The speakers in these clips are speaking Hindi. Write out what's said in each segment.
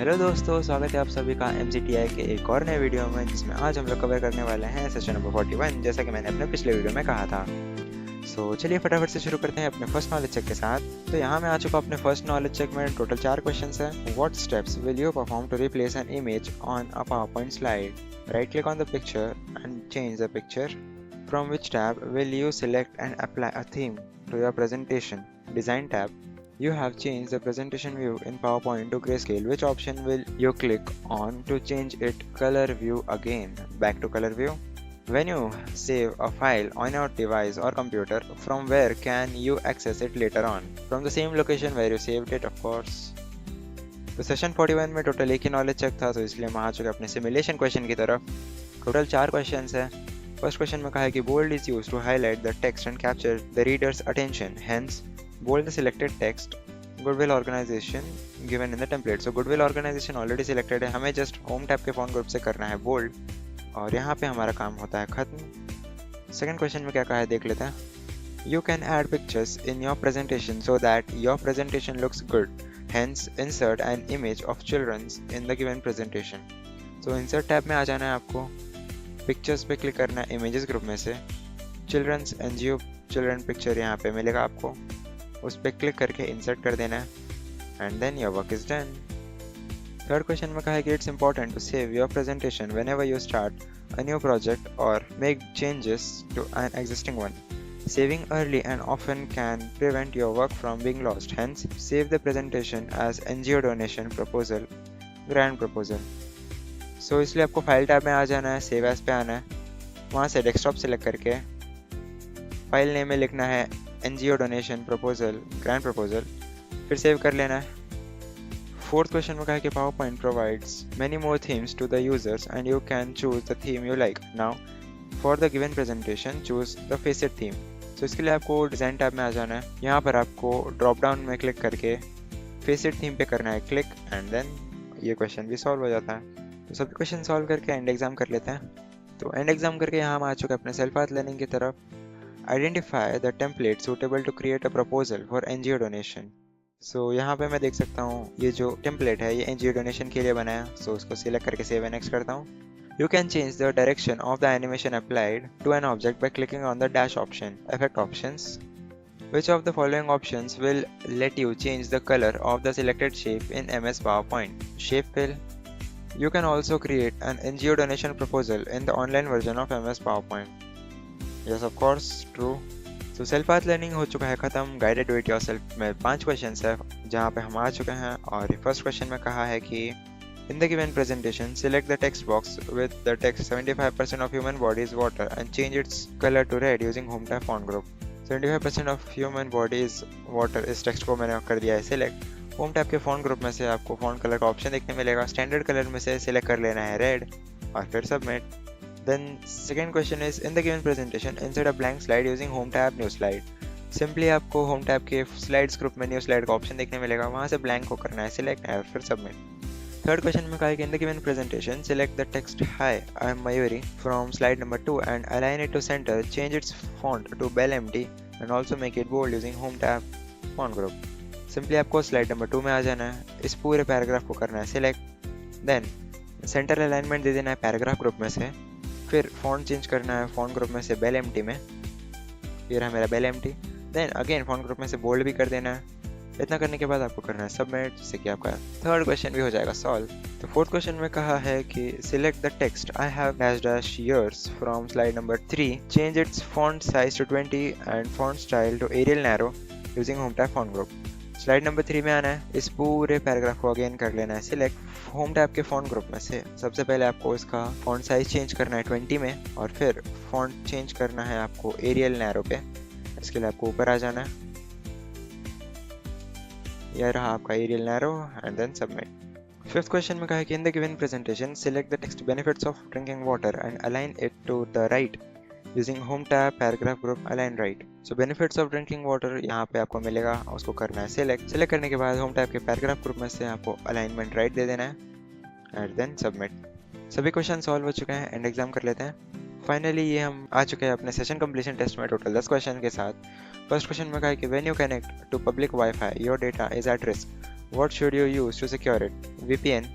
हेलो दोस्तों, स्वागत है आप सभी का MCTI के एक और नए वीडियो में, जिसमें आज हम लोग कवर करने वाले हैं सेशन नंबर 41, जैसा कि मैंने अपने पिछले वीडियो में कहा था। चलिए फटाफट से शुरू करते हैं अपने फर्स्ट नॉलेज चेक के साथ। तो यहाँ मैं आ चुका अपने फर्स्ट नॉलेज चेक में। टोटल 4 क्वेश्चन है। What steps will you perform to replace an image on a PowerPoint slide? Right click on the picture and change the picture. From which tab will you select and apply a theme to your presentation? Design tab. You have changed the presentation view in PowerPoint to grayscale. Which option will you click on to change it color view again? Back to color view. When you save a file on your device or computer, from where can you access it later on? From the same location where you saved it, of course. तो सेशन 41 में टोटल एक ही नॉलेज चेक था, तो इसलिए हम आ चुके अपने सिमुलेशन क्वेश्चन की तरफ। टोटल 4 क्वेश्चन है। फर्स्ट क्वेश्चन में कहा है कि bold is used to highlight the text and capture the readers attention, hence bold the selected text. Goodwill organisation given in the template. So goodwill organisation already selected है, हमें जस्ट होम टैब के फॉन्ट ग्रुप से करना है बोल्ड, और यहाँ पे हमारा काम होता है खत्म। सेकंड क्वेश्चन में क्या कहा है देख लेते हैं. You can add pictures in your presentation so that your presentation looks good, hence insert an image of children's in the given presentation. So insert tab में आ जाना है आपको, पिक्चर्स पे क्लिक करना है इमेजेस ग्रुप में से, चिल्ड्रंस NGO चिल्ड्रन पिक्चर यहाँ पे मिलेगा आपको, उस पर क्लिक करके इंसर्ट कर देना है and then your work is done. Third question में कहा है कि it's important to save your presentation whenever you start a new project और make changes to an existing one. Saving early and often can prevent your work from being lost. Hence, save the presentation as NGO donation proposal, grant proposal. सो इसलिए आपको फाइल टैब में आ जाना है, सेव एज पे आना है, वहाँ से डेस्कटॉप सेलेक्ट करके फाइल नेम में लिखना है NGO donation proposal, grant proposal, फिर सेव कर लेना है. फोर्थ क्वेश्चन में कहा है कि PowerPoint provides many more themes to the users and you can choose the theme you like. Now for the given presentation choose the facet theme. तो इसके लिए आपको डिज़ाइन टैब में आ जाना है, यहाँ पर आपको ड्रॉप डाउन में क्लिक करके फेसेट थीम पे करना है क्लिक, एंड देन ये क्वेश्चन भी सॉल्व हो जाता है. तो सभी क्वेश्चन सॉल्व करके एंड एग्जाम कर लेते हैं. तो एंड एग्जाम करके यहाँ हम आ चुके अपने सेल्फ पाथ लर्निंग की तरफ. Identify the template suitable to create a proposal for NGO donation. So यहाँ पे मैं देख सकता हूँ ये जो टेम्पलेट है ये NGO डोनेशन के लिए बनाया. सो उसको सिलेक्ट करके सेव एंड नेक्स्ट करता हूँ. You can change the direction of the animation applied to an object by clicking on the dash option. Effect options. Which of the following options will let you change the color of the selected shape in MS PowerPoint? Shape fill. You can also create an NGO donation proposal in the online version of MS PowerPoint. Yes, of course, true. तो सेल्फ पाथ लर्निंग हो चुका है खत्म. गाइडेड डू इट योरसेल्फ में 5 क्वेश्चन है जहाँ पे हम आ चुके हैं, और फर्स्ट क्वेश्चन में कहा है कि in the given presentation select the text box with the text 75% of human body is water and change its color to red using home tab font group. 75% of human body is water, इस टेक्स्ट को मैंने कर दिया है सिलेक्ट. होम टैब के फॉन्ट ग्रुप में से आपको फॉन्ट कलर का ऑप्शन देखने मिलेगा, स्टैंडर्ड कलर में से सिलेक्ट कर लेना है रेड और फिर submit. Then second question is in the given presentation insert a blank slide using home tab new slide. Simply आपको होम टैब के स्लाइड्स ग्रुप में न्यू स्लाइड का ऑप्शन देखने मिलेगा, वहाँ से ब्लैंक को करना है सिलेक्ट और फिर सबमिट. थर्ड क्वेश्चन में कहा है कि in the given presentation select the text hi I am Mayuri from slide number 2 and align it to centre, change its font to Bell MT and also make it bold using home tab font group. Simply आपको स्लाइड नंबर 2 में आ जाना है, इस पूरे पैराग्राफ को करना है सिलेक्ट, देन सेंटर अलाइनमेंट दे देना है पैराग्राफ ग्रुप में से, फिर फॉन्ट चेंज करना है फॉन्ट ग्रुप में से बेल एम्प्टी में, ये रहा मेरा Bell MT, then again font group में से बोल्ड भी कर देना है. इतना करने के बाद आपको करना है सबमिट, जिससे कि आपका थर्ड क्वेश्चन भी हो जाएगा सॉल्व. तो फोर्थ क्वेश्चन में कहा है कि select the text I have dash dash years from slide number 3, change its font size to 20 and font style to Arial Narrow using home tab font group. Slide number 3 में आना है, इस पूरे पैराग्राफ को अगेन कर लेना है सिलेक्ट. होम टैब के फॉन्ट ग्रुप में से सबसे पहले आपको इसका फॉन्ट साइज चेंज करना है 20 में, और फिर फॉन्ट चेंज करना है आपको एरियल नैरो पे. इसके लिए आपको ऊपर आ जाना है, यह रहा आपका Arial Narrow and then submit. Fifth question में कहा है कि in the given presentation select the text benefits of drinking water and align it to the right using home tab paragraph group align right. So benefits of drinking water यहाँ पे आपको मिलेगा, उसको करना है सिलेक्ट. सिलेक्ट करने के बाद होम टैब के पैराग्राफ ग्रुप में से आपको अलाइनमेंट राइट दे देना है एंड देन सबमिट. सभी क्वेश्चन सॉल्व हो चुके हैं, एंड एग्जाम कर लेते हैं. फाइनली ये हम आ चुके हैं अपने सेशन कंप्लीशन टेस्ट में टोटल 10 क्वेश्चन के साथ. फर्स्ट क्वेश्चन में कहा है कि when you connect to public wifi your data is at risk. What should you use to secure it? VPN.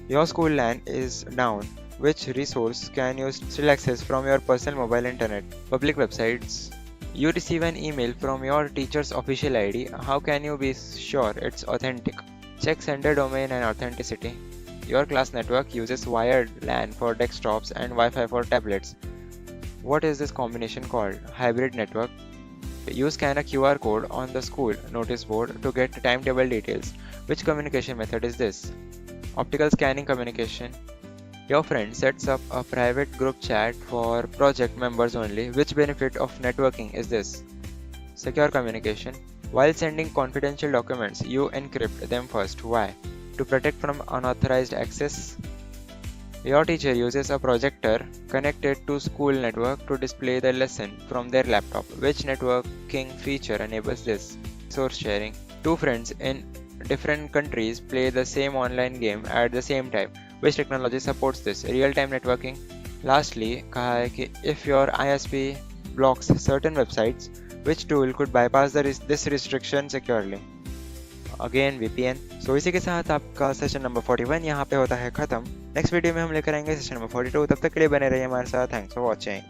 Your school LAN is down. Which resource can you still access from your personal mobile internet? Public websites. You receive an email from your teacher's official ID. How can you be sure it's authentic? Check sender domain and authenticity. Your class network uses wired LAN for desktops and Wi-Fi for tablets. What is this combination called? Hybrid network. You scan a QR code on the school notice board to get timetable details. Which communication method is this? Optical scanning communication. Your friend sets up a private group chat for project members only. Which benefit of networking is this? Secure communication. While sending confidential documents, you encrypt them first. Why? To protect from unauthorized access. Your teacher uses a projector connected to school network to display the lesson from their laptop. Which networking feature enables this? Source sharing. Two friends in different countries play the same online game at the same time. Which technology supports this? Real-time networking. Lastly, कहा है कि if your ISP blocks certain websites, which tool could bypass this restriction securely? Again VPN. So इसी के साथ आपका सेशन नंबर 41 यहाँ पे होता है ख़त्म. नेक्स्ट वीडियो में हम लेकर आएंगे सेशन नंबर 42. तब तक के लिए बने रहिए हमारे साथ. Thanks for watching.